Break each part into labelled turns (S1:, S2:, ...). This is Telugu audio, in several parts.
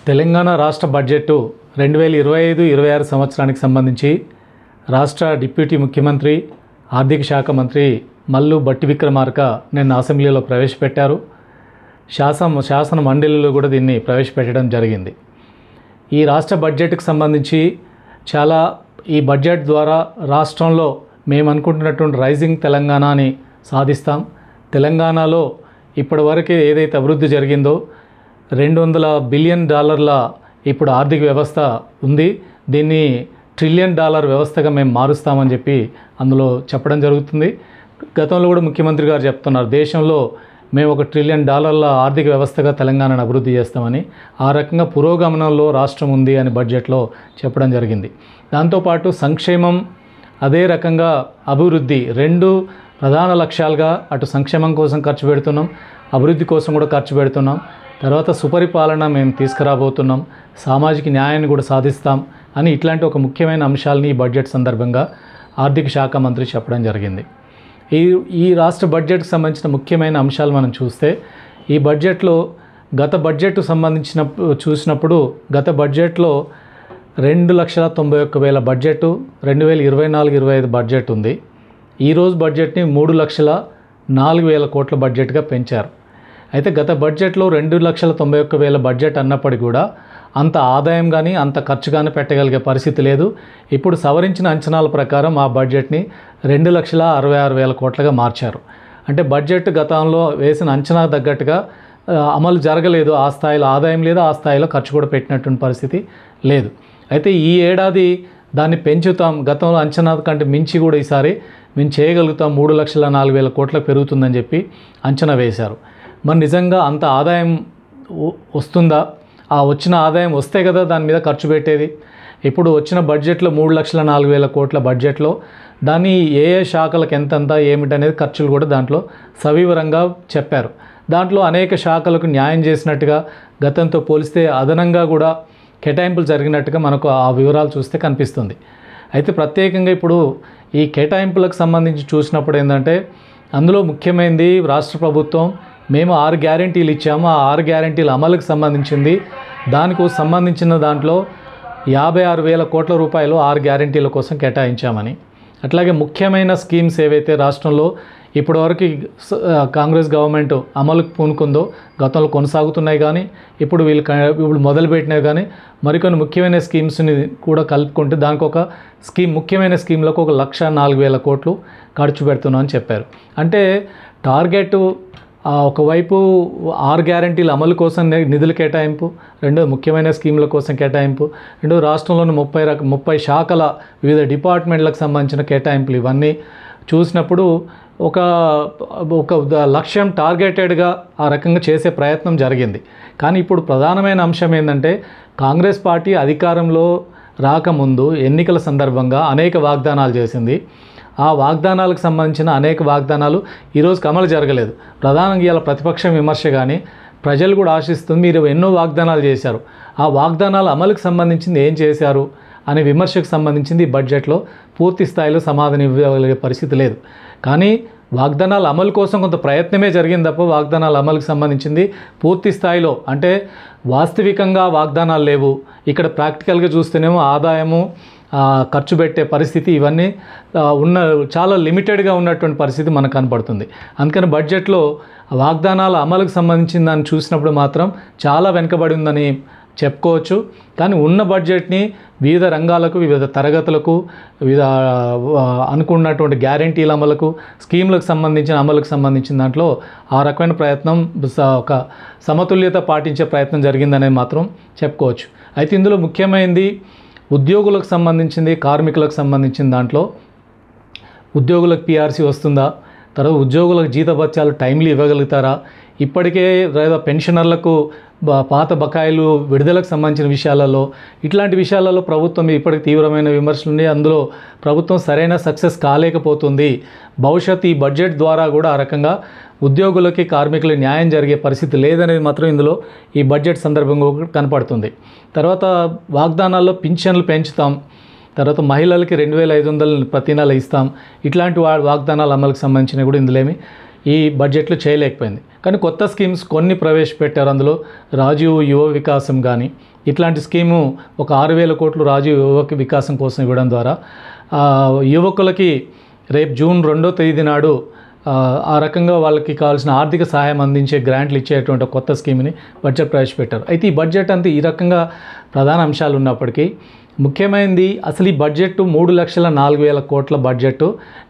S1: తెలంగాణ రాష్ట్ర బడ్జెట్ 2025-26 సంవత్సరానికి సంబంధించి రాష్ట్ర డిప్యూటీ ముఖ్యమంత్రి ఆర్థిక శాఖ మంత్రి మల్లు భట్టి విక్రమార్క నిన్న అసెంబ్లీలో ప్రవేశపెట్టారు. శాసన మండలిలో కూడా దీన్ని ప్రవేశపెట్టడం జరిగింది. ఈ రాష్ట్ర బడ్జెట్కి సంబంధించి ఈ బడ్జెట్ ద్వారా రాష్ట్రంలో మేము అనుకుంటున్నటువంటి రైజింగ్ తెలంగాణని సాధిస్తాం. తెలంగాణలో ఇప్పటివరకు ఏదైతే అభివృద్ధి జరిగిందో $200 బిలియన్ ఇప్పుడు ఆర్థిక వ్యవస్థ ఉంది. దీన్ని $1 ట్రిలియన్ వ్యవస్థగా మేము మారుస్తామని చెప్పి అందులో చెప్పడం జరుగుతుంది. గతంలో కూడా ముఖ్యమంత్రి గారు చెప్తున్నారు, దేశంలో మేము $1 ట్రిలియన్ ఆర్థిక వ్యవస్థగా తెలంగాణను అభివృద్ధి చేస్తామని. ఆ రకంగా పురోగమనంలో రాష్ట్రం ఉంది అని బడ్జెట్లో చెప్పడం జరిగింది. దాంతోపాటు సంక్షేమం, అదే రకంగా అభివృద్ధి, రెండు ప్రధాన లక్ష్యాలుగా అటు సంక్షేమం కోసం ఖర్చు పెడుతున్నాం, అభివృద్ధి కోసం కూడా ఖర్చు పెడుతున్నాం. తర్వాత సుపరిపాలన మేము తీసుకురాబోతున్నాం, సామాజిక న్యాయాన్ని కూడా సాధిస్తాం అని ఇట్లాంటి ఒక ముఖ్యమైన అంశాలని ఈ బడ్జెట్ సందర్భంగా ఆర్థిక శాఖ మంత్రి చెప్పడం జరిగింది. ఈ రాష్ట్ర బడ్జెట్కి సంబంధించిన ముఖ్యమైన అంశాలు మనం చూస్తే, ఈ బడ్జెట్లో గత బడ్జెట్ చూసినప్పుడు గత బడ్జెట్లో 2,91,000 బడ్జెట్ 2024-25 బడ్జెట్ ఉంది. ఈరోజు బడ్జెట్ని 3,04,000 కోట్ల బడ్జెట్గా పెంచారు. అయితే గత బడ్జెట్లో 2,91,000 బడ్జెట్ అన్నప్పటికీ కూడా అంత ఆదాయం కానీ అంత ఖర్చు కానీ పెట్టగలిగే పరిస్థితి లేదు. ఇప్పుడు సవరించిన అంచనాల ప్రకారం ఆ బడ్జెట్ని 2,66,000 కోట్లుగా మార్చారు. అంటే బడ్జెట్ గతంలో వేసిన అంచనా తగ్గట్టుగా అమలు జరగలేదు. ఆ స్థాయిలో ఆదాయం లేదు, ఆ స్థాయిలో ఖర్చు కూడా పెట్టినటువంటి పరిస్థితి లేదు. అయితే ఈ ఏడాది దాన్ని పెంచుతాం, గతంలో అంచనా కంటే మించి కూడా ఈసారి మేము చేయగలుగుతాం, 3,04,000 కోట్లకు పెరుగుతుందని చెప్పి అంచనా వేశారు. మరి నిజంగా అంత ఆదాయం వస్తుందా? ఆ వచ్చిన ఆదాయం వస్తే కదా దాని మీద ఖర్చు పెట్టేది. ఇప్పుడు వచ్చిన బడ్జెట్లో 3,04,000 కోట్ల బడ్జెట్లో దాన్ని ఏ శాఖలకు ఎంతంత ఏమిటనేది ఖర్చులు కూడా దాంట్లో సవివరంగా చెప్పారు. దాంట్లో అనేక శాఖలకు న్యాయం చేసినట్టుగా, గతంతో పోలిస్తే అదనంగా కూడా కేటాయింపులు జరిగినట్టుగా మనకు ఆ వివరాలు చూస్తే కనిపిస్తుంది. అయితే ప్రత్యేకంగా ఇప్పుడు ఈ కేటాయింపులకు సంబంధించి చూసినప్పుడు ఏంటంటే, అందులో ముఖ్యమైనది రాష్ట్ర ప్రభుత్వం మేము 6 గ్యారెంటీలు ఇచ్చాము. ఆ 6 గ్యారెంటీల అమలుకు సంబంధించింది, దానికి సంబంధించిన దాంట్లో 56,000 కోట్ల రూపాయలు 6 గ్యారెంటీల కోసం కేటాయించామని. అట్లాగే ముఖ్యమైన స్కీమ్స్ ఏవైతే రాష్ట్రంలో ఇప్పటివరకు కాంగ్రెస్ గవర్నమెంట్ అమలుకు పూనుకుందో, గతంలో కొనసాగుతున్నాయి కానీ ఇప్పుడు మొదలుపెట్టినవి కానీ మరికొన్ని ముఖ్యమైన స్కీమ్స్ని కూడా కలుపుకుంటే దానికి ఒక ముఖ్యమైన స్కీమ్లకు 1,04,000 కోట్లు ఖర్చు పెడుతున్నాం అని చెప్పారు. అంటే టార్గెట్ ఒకవైపు 6 గ్యారెంటీల అమలు కోసం నిధుల కేటాయింపు, రెండో ముఖ్యమైన స్కీముల కోసం కేటాయింపు, రెండో రాష్ట్రంలోని 30 శాఖల వివిధ డిపార్ట్మెంట్లకు సంబంధించిన కేటాయింపులు, ఇవన్నీ చూసినప్పుడు ఒక లక్ష్యం టార్గెటెడ్గా ఆ రకంగా చేసే ప్రయత్నం జరిగింది. కానీ ఇప్పుడు ప్రధానమైన అంశం ఏంటంటే, కాంగ్రెస్ పార్టీ అధికారంలో రాకముందు ఎన్నికల సందర్భంగా అనేక వాగ్దానాలు చేసింది. ఆ వాగ్దానాలకు సంబంధించిన అనేక వాగ్దానాలు ఈరోజుకి అమలు జరగలేదు. ప్రధానంగా ఇవాళ ప్రతిపక్షం విమర్శ కానీ ప్రజలు కూడా ఆశిస్తుంది, మీరు ఎన్నో వాగ్దానాలు చేశారు, ఆ వాగ్దానాల అమలుకు సంబంధించింది ఏం చేశారు అనే విమర్శకు సంబంధించింది ఈ బడ్జెట్లో పూర్తి స్థాయిలో సమాధానం ఇవ్వగలిగే పరిస్థితి లేదు. కానీ వాగ్దానాల అమలు కోసం కొంత ప్రయత్నమే జరిగింది తప్ప వాగ్దానాల అమలుకు సంబంధించింది పూర్తి స్థాయిలో, అంటే వాస్తవికంగా వాగ్దానాలు లేవు. ఇక్కడ ప్రాక్టికల్గా చూస్తేనేమో ఆదాయము, ఖర్చు పెట్టే పరిస్థితి, ఇవన్నీ చాలా లిమిటెడ్గా ఉన్నటువంటి పరిస్థితి మనకు కనపడుతుంది. అందుకని బడ్జెట్లో వాగ్దానాల అమలుకు సంబంధించిన దాన్ని చూసినప్పుడు మాత్రం చాలా వెనుకబడి ఉందని చెప్పుకోవచ్చు. కానీ ఉన్న బడ్జెట్ని వివిధ రంగాలకు, వివిధ తరగతులకు, వివిధ అనుకున్నటువంటి గ్యారెంటీల అమలుకు, స్కీములకు సంబంధించిన అమలుకు సంబంధించిన దాంట్లో ఆ రకమైన ప్రయత్నం, ఒక సమతుల్యత పాటించే ప్రయత్నం జరిగిందనేది మాత్రం చెప్పుకోవచ్చు. అయితే ఇందులో ముఖ్యమైనది ఉద్యోగులకు సంబంధించింది, కార్మికులకు సంబంధించిన దాంట్లో ఉద్యోగులకు PRC వస్తుందా, తర్వాత ఉద్యోగులకు జీతభత్యాలు టైంలీ ఇవ్వగలుగుతారా, ఇప్పటికే లేదా పెన్షనర్లకు పాత బకాయిలు విడుదలకు సంబంధించిన విషయాలలో, ఇట్లాంటి విషయాలలో ప్రభుత్వం ఇప్పటికి తీవ్రమైన విమర్శలు ఉన్నాయి. అందులో ప్రభుత్వం సరైన సక్సెస్ కాలేకపోతుంది. భవిష్యత్తు ఈ బడ్జెట్ ద్వారా కూడా ఆ రకంగా ఉద్యోగులకి, కార్మికులకి న్యాయం జరిగే పరిస్థితి లేదనేది మాత్రం ఇందులో ఈ బడ్జెట్ సందర్భంగా కనపడుతుంది. తర్వాత వాగ్దానాల్లో పింఛన్లు పెంచుతాం, తర్వాత మహిళలకి 2,500 ప్రతి నెల ఇస్తాం, ఇట్లాంటి వాగ్దానాల అమలుకు సంబంధించినవి కూడా ఇందులో ఏమి ఈ బడ్జెట్లో చేయలేకపోయింది. కానీ కొత్త స్కీమ్స్ కొన్ని ప్రవేశపెట్టారు. అందులో రాజీవ్ యువ వికాసం కానీ ఇట్లాంటి స్కీము ఒక 6,000 కోట్లు రాజీవ్ యువ వికాసం కోసం ఇవ్వడం ద్వారా యువకులకి రేపు జూన్ 2వ తేదీ నాడు ఆ రకంగా వాళ్ళకి కావాల్సిన ఆర్థిక సహాయం అందించే గ్రాంట్లు ఇచ్చేటువంటి కొత్త స్కీమ్ని బడ్జెట్ ప్రవేశపెట్టారు. అయితే ఈ బడ్జెట్ అంతా ఈ రకంగా ప్రధాన అంశాలు ఉన్నప్పటికీ ముఖ్యమైనది అసలు ఈ బడ్జెట్ 3,04,000 కోట్ల బడ్జెట్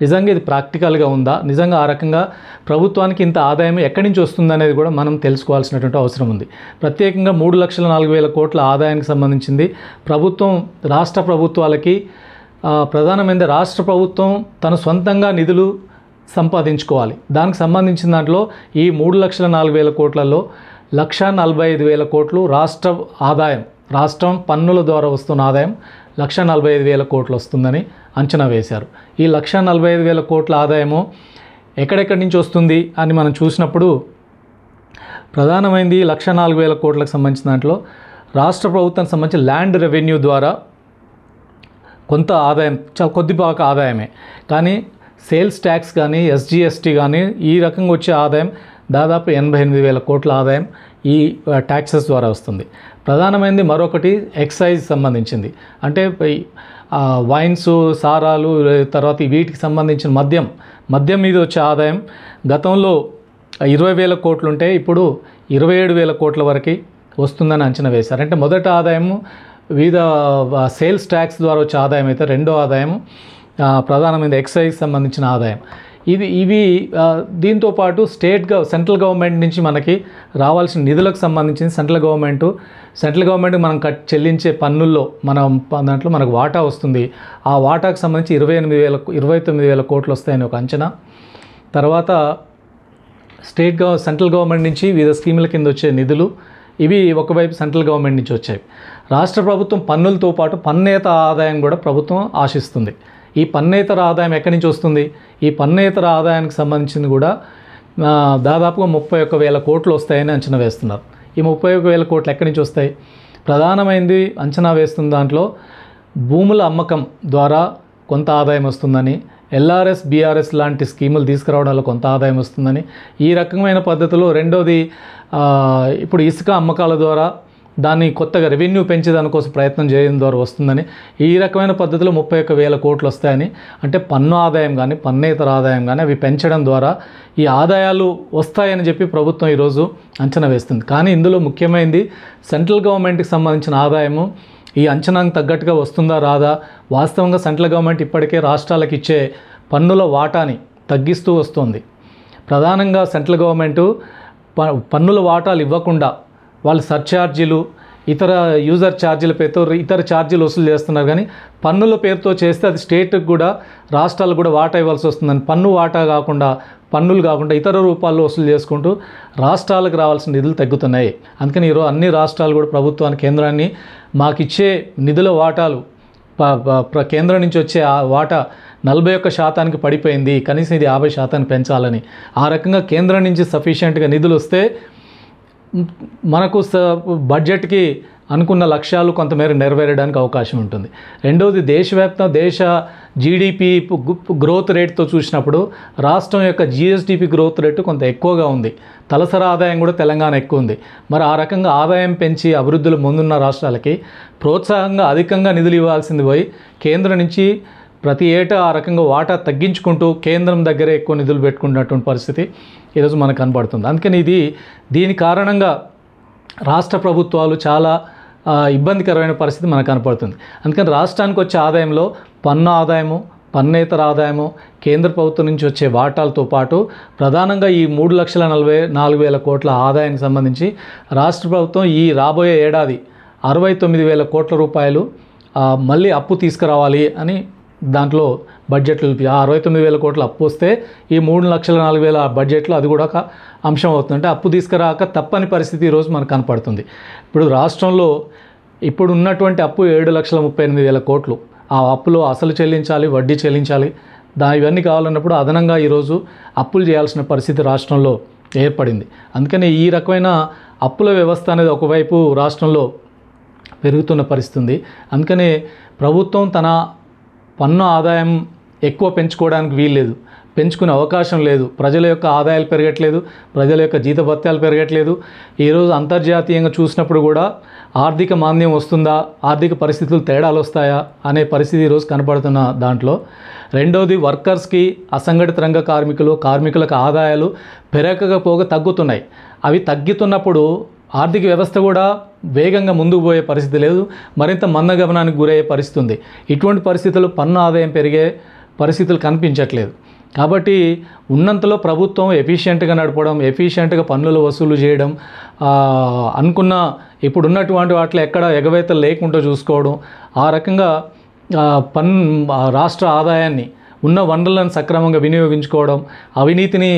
S1: నిజంగా ఇది ప్రాక్టికల్గా ఉందా, నిజంగా ఆ రకంగా ప్రభుత్వానికి ఇంత ఆదాయం ఎక్కడి నుంచి వస్తుందనేది కూడా మనం తెలుసుకోవాల్సినటువంటి అవసరం ఉంది. ప్రత్యేకంగా 3,04,000 కోట్ల ఆదాయానికి సంబంధించింది ప్రభుత్వం రాష్ట్ర ప్రభుత్వాలకి ప్రధానమైనది రాష్ట్ర ప్రభుత్వం తన సొంతంగా నిధులు సంపాదించుకోవాలి. దానికి సంబంధించిన దాంట్లో ఈ 3,04,000 కోట్లలో 1,45,000 కోట్లు రాష్ట్ర ఆదాయం, రాష్ట్రం పన్నుల ద్వారా వస్తున్న ఆదాయం 1,45,000 కోట్లు వస్తుందని అంచనా వేశారు. ఈ 1,45,000 కోట్ల ఆదాయము ఎక్కడెక్కడి నుంచి వస్తుంది అని మనం చూసినప్పుడు ప్రధానమైనది 1,04,000 కోట్లకు సంబంధించిన దాంట్లో రాష్ట్ర ప్రభుత్వానికి సంబంధించి ల్యాండ్ రెవెన్యూ ద్వారా కొంత ఆదాయం, చాలా కొద్దిపాక ఆదాయమే. కానీ సేల్స్ ట్యాక్స్ కానీ ఎస్జిఎస్టీ కానీ ఈ రకంగా వచ్చే ఆదాయం దాదాపు 88,000 కోట్ల ఆదాయం ఈ ట్యాక్సెస్ ద్వారా వస్తుంది. ప్రధానమైనది మరొకటి ఎక్సైజ్ సంబంధించింది, అంటే వైన్స్, సారాలు, తర్వాత వీటికి సంబంధించిన మద్యం మీద వచ్చే ఆదాయం గతంలో 20,000 కోట్లు ఉంటే ఇప్పుడు 27,000 కోట్ల వరకు వస్తుందని అంచనా వేశారు. అంటే మొదటి ఆదాయము వివిధ సేల్స్ ట్యాక్స్ ద్వారా వచ్చే ఆదాయం అయితే రెండో ఆదాయం ప్రధానమైన ఎక్సైజ్ సంబంధించిన ఆదాయం. ఇవి దీంతోపాటు సెంట్రల్ గవర్నమెంట్ నుంచి మనకి రావాల్సిన నిధులకు సంబంధించి సెంట్రల్ గవర్నమెంట్ మనం చెల్లించే పన్నుల్లో దాంట్లో మనకు వాటా వస్తుంది. ఆ వాటాకు సంబంధించి 29,000 కోట్లు వస్తాయని ఒక అంచనా. తర్వాత సెంట్రల్ గవర్నమెంట్ నుంచి వివిధ స్కీముల కింద వచ్చే నిధులు ఇవి ఒకవైపు సెంట్రల్ గవర్నమెంట్ నుంచి వచ్చాయి. రాష్ట్ర ప్రభుత్వం పన్నులతో పాటు పన్నేతర ఆదాయం కూడా ప్రభుత్వం ఆశిస్తుంది. ఈ పన్నేతర ఆదాయం ఎక్కడి నుంచి వస్తుంది? ఈ పన్నేతర ఆదాయానికి సంబంధించింది కూడా దాదాపుగా 31,000 కోట్లు వస్తాయని అంచనా వేస్తున్నారు. ఈ 31,000 కోట్లు ఎక్కడి నుంచి వస్తాయి? ప్రధానమైనది అంచనా వేస్తున్న దాంట్లో భూముల అమ్మకం ద్వారా కొంత ఆదాయం వస్తుందని, ఎల్ఆర్ఎస్, బీఆర్ఎస్ లాంటి స్కీములు తీసుకురావడం వల్ల కొంత ఆదాయం వస్తుందని, ఈ రకమైన పద్ధతిలో రెండోది ఇప్పుడు ఇసుక అమ్మకాల ద్వారా దాన్ని కొత్తగా రెవెన్యూ పెంచేదానికోసం ప్రయత్నం చేయడం ద్వారా వస్తుందని, ఈ రకమైన పద్ధతిలో 31,000 కోట్లు వస్తాయని, అంటే పన్ను ఆదాయం కానీ పన్నేతర ఆదాయం కానీ అవి పెంచడం ద్వారా ఈ ఆదాయాలు వస్తాయని చెప్పి ప్రభుత్వం ఈరోజు అంచనా వేస్తుంది. కానీ ఇందులో ముఖ్యమైనది సెంట్రల్ గవర్నమెంట్కి సంబంధించిన ఆదాయము ఈ అంచనాకు తగ్గట్టుగా వస్తుందా రాదా? వాస్తవంగా సెంట్రల్ గవర్నమెంట్ ఇప్పటికే రాష్ట్రాలకు ఇచ్చే పన్నుల వాటాని తగ్గిస్తూ వస్తుంది. ప్రధానంగా సెంట్రల్ గవర్నమెంటు పన్నుల వాటాలు ఇవ్వకుండా వాళ్ళు సర్ఛార్జీలు, ఇతర యూజర్ ఛార్జీల పేరుతో ఇతర ఛార్జీలు వసూలు చేస్తున్నారు. కానీ పన్నుల పేరుతో చేస్తే అది స్టేట్కి కూడా రాష్ట్రాలకు కూడా వాటా ఇవ్వాల్సి వస్తుందని, పన్నులు కాకుండా ఇతర రూపాల్లో వసూలు చేసుకుంటూ రాష్ట్రాలకు రావాల్సిన నిధులు తగ్గుతున్నాయి. అందుకని ఈరోజు అన్ని రాష్ట్రాలు కూడా ప్రభుత్వానికి, కేంద్రాన్ని మాకు ఇచ్చే నిధుల వాటాలు కేంద్రం నుంచి వచ్చే ఆ వాటా 41% పడిపోయింది, కనీసం ఇది 50% పెంచాలని, ఆ రకంగా కేంద్రం నుంచి సఫిషియెంట్గా నిధులు వస్తే మనకు బడ్జెట్కి అనుకున్న లక్ష్యాలు కొంతమేర నెరవేరడానికి అవకాశం ఉంటుంది. రెండవది దేశ జీడిపి గ్రోత్ రేట్తో చూసినప్పుడు రాష్ట్రం యొక్క జిఎస్డిపి గ్రోత్ రేటు కొంత ఎక్కువగా ఉంది. తలసరి ఆదాయం కూడా తెలంగాణ ఎక్కువ ఉంది. మరి ఆ రకంగా ఆదాయం పెంచి అభివృద్ధిలో ముందున్న రాష్ట్రాలకి ప్రోత్సాహంగా అధికంగా నిధులు ఇవ్వాల్సింది పోయి కేంద్రం నుంచి ప్రతి ఏటా ఆ రకంగా వాటా తగ్గించుకుంటూ కేంద్రం దగ్గరే ఎక్కువ నిధులు పెట్టుకున్నటువంటి పరిస్థితి ఈరోజు మనకు కనబడుతుంది. అందుకని దీని కారణంగా రాష్ట్ర ప్రభుత్వాలు చాలా ఇబ్బందికరమైన పరిస్థితి మనకు కనపడుతుంది. అందుకని రాష్ట్రానికి వచ్చే ఆదాయంలో పన్ను ఆదాయము, పన్నేతర ఆదాయము, కేంద్ర ప్రభుత్వం నుంచి వచ్చే వాటాలతో పాటు ప్రధానంగా ఈ 3,44,000 కోట్ల ఆదాయానికి సంబంధించి రాష్ట్ర ప్రభుత్వం ఈ రాబోయే ఏడాది 69,000 కోట్ల రూపాయలు మళ్ళీ అప్పు తీసుకురావాలి అని దాంట్లో బడ్జెట్లు 69,000 కోట్ల అప్పు వస్తే ఈ 3,04,000 బడ్జెట్లో అది కూడా ఒక అంశం అవుతుంది. అంటే అప్పు తీసుకురాక తప్పని పరిస్థితి ఈరోజు మనకు కనపడుతుంది. ఇప్పుడు రాష్ట్రంలో ఇప్పుడు ఉన్నటువంటి అప్పు 7,38,000 కోట్లు. ఆ అప్పులో అసలు చెల్లించాలి, వడ్డీ చెల్లించాలి, ఇవన్నీ కావాలన్నప్పుడు అదనంగా ఈరోజు అప్పులు చేయాల్సిన పరిస్థితి రాష్ట్రంలో ఏర్పడింది. అందుకని ఈ రకమైన అప్పుల వ్యవస్థ అనేది ఒకవైపు రాష్ట్రంలో పెరుగుతున్న పరిస్థితి ఉంది. అందుకనే ప్రభుత్వం తన పన్ను ఆదాయం ఎక్కువ పెంచుకోవడానికి వీల్లేదు. పెంచుకునే అవకాశం లేదు. ప్రజల యొక్క ఆదాయాలు పెరగట్లేదు, ప్రజల యొక్క జీతభత్యాలు పెరగట్లేదు. ఈరోజు అంతర్జాతీయంగా చూసినప్పుడు కూడా ఆర్థిక మాంద్యం వస్తుందా, ఆర్థిక పరిస్థితులు తేడాలు వస్తాయా అనే పరిస్థితి ఈరోజు కనపడుతున్న దాంట్లో. రెండవది, వర్కర్స్కి, అసంఘటిత రంగ కార్మికులకు ఆదాయాలు పెరగకపోగా తగ్గుతున్నాయి. అవి తగ్గుతున్నప్పుడు ఆర్థిక వ్యవస్థ కూడా వేగంగా ముందుకు పోయే పరిస్థితి లేదు, మరింత మందగమనానికి గురయ్యే పరిస్థితి ఉంది. ఇటువంటి పరిస్థితుల్లో పన్ను ఆదాయం పెరిగే పరిస్థితులు కనిపించట్లేదు. కాబట్టి ఉన్నంతలో ప్రభుత్వం ఎఫిషియెంట్గా నడపడం, ఎఫిషియెంట్గా పన్నులు వసూలు చేయడం, అనుకున్న ఇప్పుడున్నటువంటి వాటిలో ఎక్కడ ఎగవేతలు లేకుండా చూసుకోవడం, ఆ రకంగా రాష్ట్ర ఆదాయాన్ని, ఉన్న వనరులను సక్రమంగా వినియోగించుకోవడం, అవినీతిని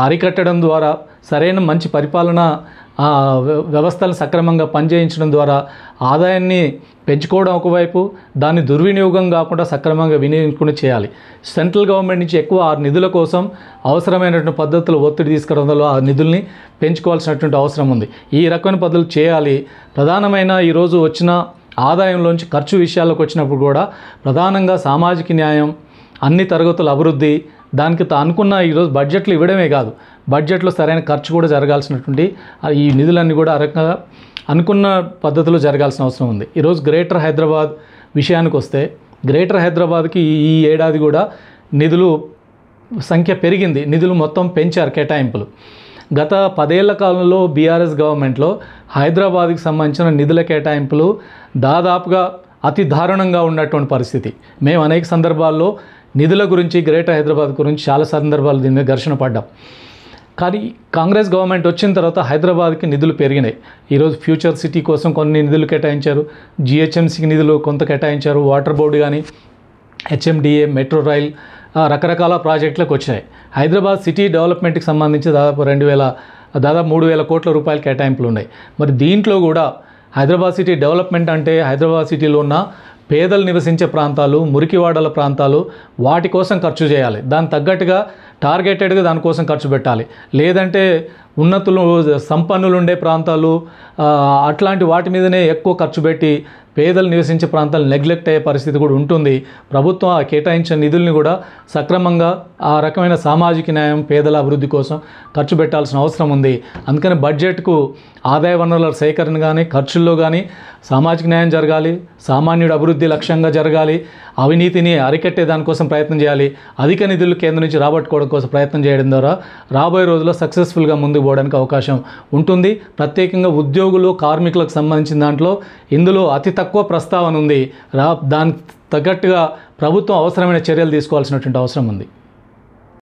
S1: అరికట్టడం ద్వారా సరైన మంచి పరిపాలన వ్యవస్థలను సక్రమంగా పనిచేయించడం ద్వారా ఆదాయాన్ని పెంచుకోవడం ఒకవైపు, దాన్ని దుర్వినియోగం కాకుండా సక్రమంగా వినియోగించుకుని చేయాలి. సెంట్రల్ గవర్నమెంట్ నుంచి ఎక్కువ ఆ నిధుల కోసం అవసరమైనటువంటి పద్ధతులు ఒత్తిడి తీసుకురావడంలో ఆ నిధుల్ని పెంచుకోవాల్సినటువంటి అవసరం ఉంది. ఈ రకమైన పద్ధతులు చేయాలి. ప్రధానమైన ఈరోజు వచ్చిన ఆదాయంలోంచి ఖర్చు విషయాలకు వచ్చినప్పుడు కూడా ప్రధానంగా సామాజిక న్యాయం, అన్ని తరగతుల అభివృద్ధి, దానికి అనుకున్న ఈరోజు బడ్జెట్లు ఇవ్వడమే కాదు, బడ్జెట్లో సరైన ఖర్చు కూడా జరగాల్సినటువంటి ఈ నిధులన్నీ కూడా ఆ రకంగా అనుకున్న పద్ధతిలో జరగాల్సిన అవసరం ఉంది. ఈరోజు గ్రేటర్ హైదరాబాద్ విషయానికి వస్తే, గ్రేటర్ హైదరాబాద్కి ఈ ఏడాది కూడా నిధులు సంఖ్య పెరిగింది, నిధులు మొత్తం పెంచారు కేటాయింపులు. గత 10 ఏళ్ల కాలంలో బీఆర్ఎస్ గవర్నమెంట్లో హైదరాబాద్కి సంబంధించిన నిధుల కేటాయింపులు దాదాపుగా అతి దారుణంగా ఉన్నటువంటి పరిస్థితి. మేము అనేక సందర్భాల్లో నిధుల గురించి, గ్రేటర్ హైదరాబాద్ గురించి చాలా సందర్భాలు దీని మీద ఘర్షణ పడ్డాం. కానీ కాంగ్రెస్ గవర్నమెంట్ వచ్చిన తర్వాత హైదరాబాద్కి నిధులు పెరిగినాయి. ఈరోజు ఫ్యూచర్ సిటీ కోసం కొన్ని నిధులు కేటాయించారు, జిహెచ్ఎంసీకి నిధులు కొంత కేటాయించారు, వాటర్ బోర్డు కానీ, హెచ్ఎండిఏ, మెట్రో రైల్, రకరకాల ప్రాజెక్టులకు వచ్చాయి. హైదరాబాద్ సిటీ డెవలప్మెంట్కి సంబంధించి దాదాపు 3,000 కోట్ల రూపాయల కేటాయింపులు ఉన్నాయి. మరి దీంట్లో కూడా హైదరాబాద్ సిటీ డెవలప్మెంట్ అంటే హైదరాబాద్ సిటీలో ఉన్న పేదలు నివసించే ప్రాంతాలు, మురికివాడల ప్రాంతాలు, వాటి కోసం ఖర్చు చేయాలి. దానికి తగ్గట్టుగా టార్గెటెడ్గా దానికోసం ఖర్చు పెట్టాలి. లేదంటే ఉన్నతులు, సంపన్నులు ఉండే ప్రాంతాలు, అట్లాంటి వాటి మీదనే ఎక్కువ ఖర్చు పెట్టి పేదలు నివసించే ప్రాంతాలు నెగ్లెక్ట్ అయ్యే పరిస్థితి కూడా ఉంటుంది. ప్రభుత్వం ఆ కేటాయించిన నిధుల్ని కూడా సక్రమంగా ఆ రకమైన సామాజిక న్యాయం, పేదల అభివృద్ధి కోసం ఖర్చు పెట్టాల్సిన అవసరం ఉంది. అందుకని బడ్జెట్కు ఆదాయ వనరుల సేకరణ కానీ, ఖర్చుల్లో కానీ సామాజిక న్యాయం జరగాలి, సామాన్యుడి అభివృద్ధి లక్ష్యంగా జరగాలి, అవినీతిని అరికట్టే దానికోసం ప్రయత్నం చేయాలి, అధిక నిధులు కేంద్రం నుంచి రాబట్టుకోవడం కోసం ప్రయత్నం చేయడం ద్వారా రాబోయే రోజుల్లో సక్సెస్ఫుల్గా ముందుకు పోవడానికి అవకాశం ఉంటుంది. ప్రత్యేకంగా ఉద్యోగులు, కార్మికులకు సంబంధించిన దాంట్లో ఇందులో అతి తక్కువ ప్రస్తావన ఉంది. దానికి తగ్గట్టుగా ప్రభుత్వం అవసరమైన చర్యలు తీసుకోవాల్సినటువంటి అవసరం ఉంది.